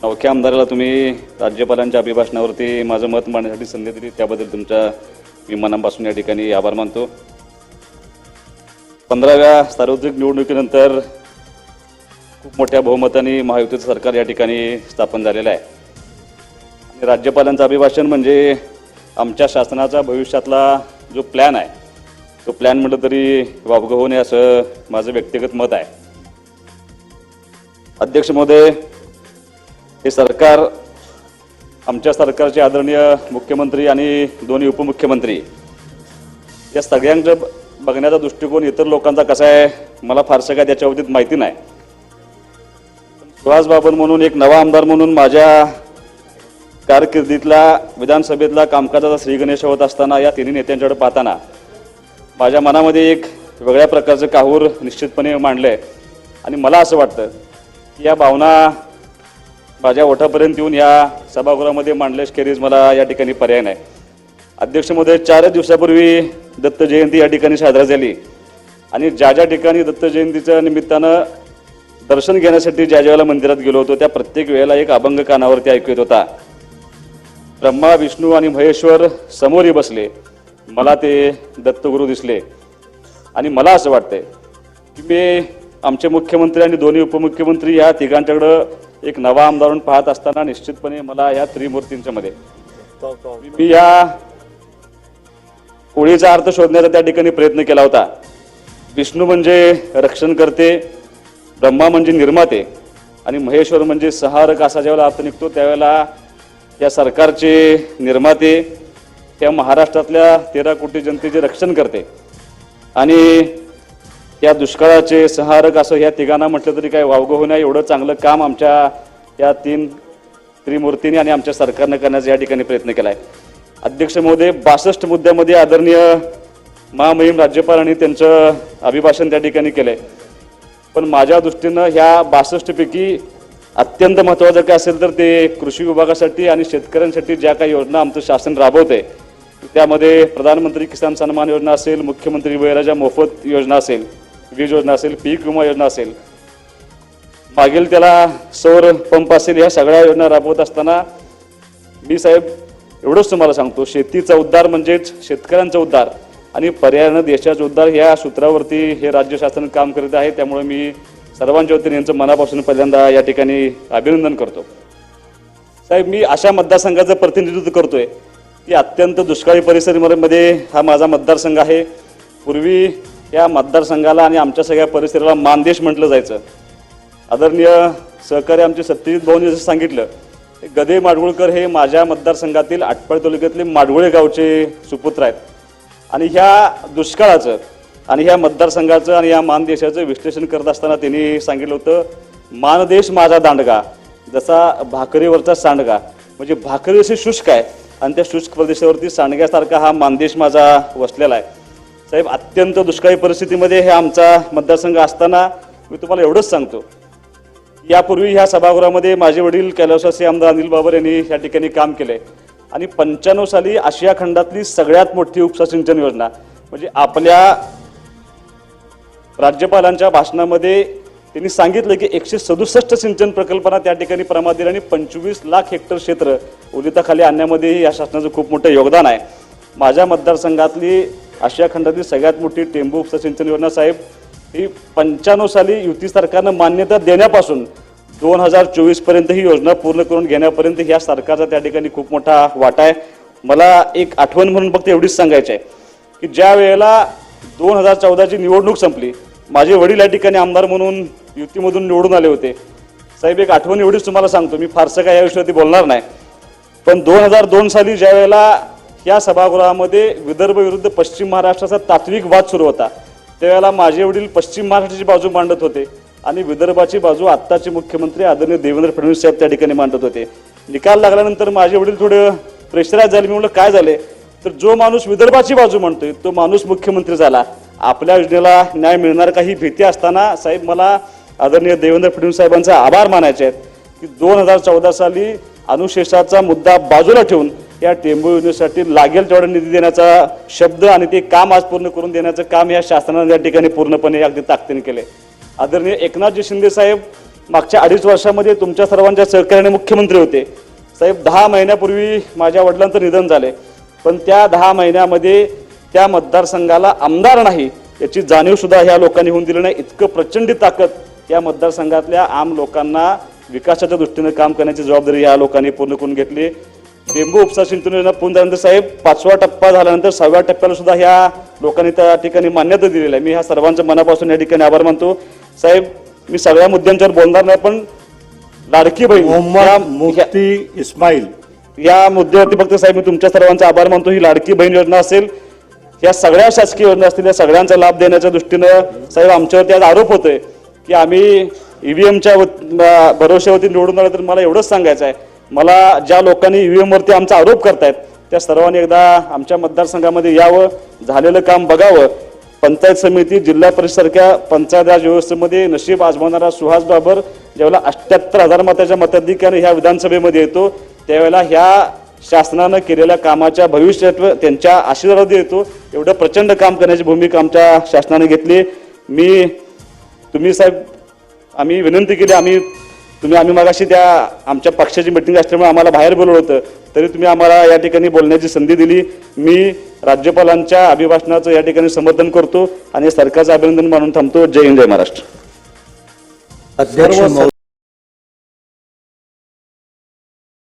नवख्या आमदाराला तुम्ही राज्यपालांच्या अभिभाषणावरती माझं मत मांडण्यासाठी संधी दिली त्याबद्दल तुमच्या मी मनापासून या ठिकाणी आभार मानतो। 15व्या सार्वत्रिक निवडणुकीनंतर खूप मोठ्या बहुमताने महायुतीचं सरकार या ठिकाणी स्थापन झालेलं आहे आणि राज्यपालांचं अभिभाषण म्हणजे आमच्या शासनाचा भविष्यातला जो प्लॅन आहे तो प्लॅन म्हटलं तरी वावगं होणे असं माझं व्यक्तिगत मत आहे। अध्यक्ष महोदय, हे सरकार आमच्या सरकारचे आदरणीय मुख्यमंत्री आणि दोन्ही उपमुख्यमंत्री या सगळ्यांचं बघण्याचा दृष्टिकोन इतर लोकांचा कसा आहे मला फारसं काय त्याच्या बाबतीत माहिती नाही। सुहास बाबर म्हणून एक नवा आमदार म्हणून माझ्या कारकिर्दीतला विधानसभेतला कामकाजाचा श्रीगणेश होत असताना या तिन्ही नेत्यांच्याकडे पाहताना माझ्या मनामध्ये एक वेगळ्या प्रकारचं काहूर निश्चितपणे मांडलंय आणि मला असं वाटतं की या भावना माझ्या ओठापर्यंत येऊन या सभागृहामध्ये मांडल्याखेरीज मला या ठिकाणी पर्याय नाही। अध्यक्ष महोदय, 4 दिवसापूर्वी दत्त जयंती या ठिकाणी साजरी झाली आणि ज्या ठिकाणी दत्त जयंतीच्या निमित्तानं दर्शन घेण्यासाठी ज्या वेळेला मंदिरात गेलो होतो त्या प्रत्येक वेळेला एक अभंग कानावरती ऐकू येत होता। ब्रह्मा विष्णू आणि महेश्वर समोरी बसले, मला ते दत्तगुरू दिसले आणि मला असं वाटतंय की मी आमचे मुख्यमंत्री आणि दोन्ही उपमुख्यमंत्री या तिघांच्याकडं एक नवा आमदार म्हणून पाहत असताना निश्चितपणे मला या त्रिमूर्तींच्या मध्ये मी या ओळीचा अर्थ शोधण्याचा त्या ठिकाणी प्रयत्न केला होता। विष्णू म्हणजे रक्षण करते, ब्रह्मा म्हणजे निर्माते आणि महेश्वर म्हणजे संहारक असा ज्यावेळेला अर्थ निघतो त्यावेळेला या सरकारचे निर्माते त्या महाराष्ट्रातल्या 13 कोटी जनतेचे रक्षण करते आणि या दुष्काळाचे संहारक असं ह्या तिघांना म्हटलं तरी काय वावगं होण्या एवढं चांगलं काम आमच्या या 3 त्रिमूर्तींनी आणि आमच्या सरकारनं करण्याचा या ठिकाणी प्रयत्न केला आहे। अध्यक्ष महोदय, 62 मुद्द्यामध्ये आदरणीय महामहिम राज्यपालांनी त्यांचं अभिभाषण त्या ठिकाणी केलंय, पण माझ्या दृष्टीनं ह्या 62 पैकी अत्यंत महत्त्वाचं काय असेल तर ते कृषी विभागासाठी आणि शेतकऱ्यांसाठी ज्या काही योजना आमचं शासन राबवते त्यामध्ये प्रधानमंत्री किसान सन्मान योजना असेल, मुख्यमंत्री वयराजा मोफत योजना असेल, वीज योजना असेल, पीक विमा योजना असेल, मागील त्याला सौर पंप असेल, ह्या सगळ्या योजना राबवत असताना मी साहेब एवढंच तुम्हाला सांगतो, शेतीचा उद्धार म्हणजेच शेतकऱ्यांचा उद्धार आणि पर्यायानं देशाचा उद्धार ह्या सूत्रावरती हे राज्य शासन काम करत आहे। त्यामुळे मी सर्वांच्या वतीने यांचं मनापासून पहिल्यांदा या ठिकाणी अभिनंदन करतो। साहेब, मी अशा मतदारसंघाचं प्रतिनिधित्व करतोय की अत्यंत दुष्काळी परिस्थितीमध्ये हा माझा मतदारसंघ आहे। पूर्वी या मतदारसंघाला आणि आमच्या सगळ्या परिसराला मानदेश म्हटलं जायचं। आदरणीय सहकारी आमचे सत्यजित भाऊंनी जसं सांगितलं, गदे माडगुळकर हे माझ्या मतदारसंघातील आटपाडी तालुक्यातले माडगुळे गावचे सुपुत्र आहेत आणि ह्या दुष्काळाचं आणि ह्या मतदारसंघाचं आणि या मानदेशाचं विश्लेषण करत असताना त्यांनी सांगितलं होतं, मानदेश माझा दांडगा जसा भाकरीवरचा सांडगा, म्हणजे भाकरी अशी शुष्क आहे आणि त्या शुष्क प्रदेशावरती सांडग्यासारखा हा मानदेश माझा वसलेला आहे। साहेब, अत्यंत दुष्काळी परिस्थितीमध्ये हे आमचा मतदारसंघ असताना मी तुम्हाला एवढंच सांगतो, यापूर्वी ह्या सभागृहामध्ये माझे वडील कैलासवासी आमदार अनिल बाबर यांनी या ठिकाणी काम केले आणि 95 साली आशिया खंडातली सगळ्यात मोठी उपसा सिंचन योजना म्हणजे आपल्या राज्यपालांच्या भाषणामध्ये त्यांनी सांगितलं की 167 सिंचन प्रकल्पांना त्या ठिकाणी प्रमाण दिला आणि 25 लाख हेक्टर क्षेत्र ओलिताखाली आणण्यामध्ये या शासनाचं खूप मोठं योगदान आहे। माझ्या मतदारसंघातली आशिया खंडातली सगळ्यात मोठी टेंबू उपसा सिंचन योजना साहेब ही 95 साली युती सरकारनं मान्यता देण्यापासून 2024 पर्यंत ही योजना पूर्ण करून घेण्यापर्यंत ह्या सरकारचा त्या ठिकाणी खूप मोठा वाटा आहे। मला एक आठवण म्हणून फक्त एवढीच सांगायचं आहे की ज्या वेळेला 2014ची निवडणूक संपली, माझे वडील या ठिकाणी आमदार म्हणून युतीमधून निवडून आले होते। साहेब, एक आठवण एवढीच तुम्हाला सांगतो, मी फारसं काय या विषयावरती बोलणार नाही, पण 2002 साली ज्या वेळेला या सभागृहामध्ये विदर्भ विरुद्ध पश्चिम महाराष्ट्राचा तात्विक वाद सुरू होता त्यावेळेला माझे वडील पश्चिम महाराष्ट्राची बाजू मांडत होते आणि विदर्भाची बाजू आत्ताचे मुख्यमंत्री आदरणीय देवेंद्र फडणवीस साहेब त्या ठिकाणी मांडत होते। निकाल लागल्यानंतर माझे वडील थोडे प्रेशराईज झाले। मी म्हटलं काय झाले तर जो माणूस विदर्भाची बाजू मांडतोय तो माणूस मुख्यमंत्री झाला, आपल्या योजनेला न्याय मिळणार का ही भीती असताना साहेब मला आदरणीय देवेंद्र फडणवीस साहेबांचा आभार मानायचे आहेत की 2014 साली अनुशेषाचा मुद्दा बाजूला ठेवून या टेंबू योजनेसाठी लागेल तेवढा निधी देण्याचा शब्द आणि ते काम आज पूर्ण करून देण्याचं काम या शासनाने या ठिकाणी पूर्णपणे अगदी ताकदीने केले। आदरणीय एकनाथजी शिंदे साहेब मागच्या 2.5 वर्षामध्ये तुमच्या सर्वांच्या सहकार्याने मुख्यमंत्री होते साहेब. 10 महिन्यापूर्वी माझ्या वडिलांचं निधन झाले, पण त्या 10 महिन्यामध्ये त्या मतदारसंघाला आमदार नाही याची जाणीव सुद्धा ह्या लोकांनी होऊन दिली नाही. इतकं प्रचंड ताकद या मतदारसंघातल्या आम लोकांना विकासाच्या दृष्टीने काम करण्याची जबाबदारी या लोकांनी पूर्ण करून घेतली. टेंबू उपसा सिंचन योजना पूर्ण झाल्यानंतर साहेब 5वा टप्पा झाल्यानंतर 6व्या टप्प्याला सुद्धा ह्या लोकांनी त्या ठिकाणी मान्यता दिलेली आहे. मी ह्या सर्वांचं मनापासून या ठिकाणी आभार मानतो साहेब. मी सगळ्या मुद्द्यांच्यावर बोलणार नाही, पण लाडकी बहीण मुफ्ती इस्माईल या मुद्द्यावरती फक्त साहेब मी तुमच्या सर्वांचा आभार मानतो. ही लाडकी बहीण योजना असेल, या सगळ्या शासकीय योजना असतील, या सगळ्यांचा लाभ देण्याच्या दृष्टीनं साहेब आमच्यावरती आज आरोप होतोय की आम्ही ईव्हीएमच्या भरोश्यावरती निवडून आलो. तर मला एवढंच सांगायचं आहे, मला ज्या लोकांनी ईव्हीएम वरती आमचा आरोप करतायत त्या सर्वांनी एकदा आमच्या मतदारसंघामध्ये यावं, झालेलं काम बघावं. पंचायत समिती, जिल्हा परिषद सारख्या पंचायत राज व्यवस्थेमध्ये नशीब आजमावणारा सुहास बाबर ज्यावेळेला 78,000 मताच्या मताधिक्याने ह्या विधानसभेमध्ये येतो, त्यावेळेला ह्या शासनानं केलेल्या कामाच्या भविष्यात त्यांच्या आशीर्वाद येतो. एवढं प्रचंड काम करण्याची भूमिका आमच्या शासनाने घेतली. तुम्ही साहेब आम्ही विनंती केली, आम्ही मगाशी त्या आमच्या पक्षाची मिटिंग असल्यामुळे आम्हाला बाहेर बोलवलं होतं, तरी तुम्ही आम्हाला या ठिकाणी बोलण्याची संधी दिली. मी राज्यपालांच्या अभिभाषणाचं या ठिकाणी समर्थन करतो आणि सरकारचं अभिनंदन मानून थांबतो. जय हिंद, जय महाराष्ट्र. अध्यक्ष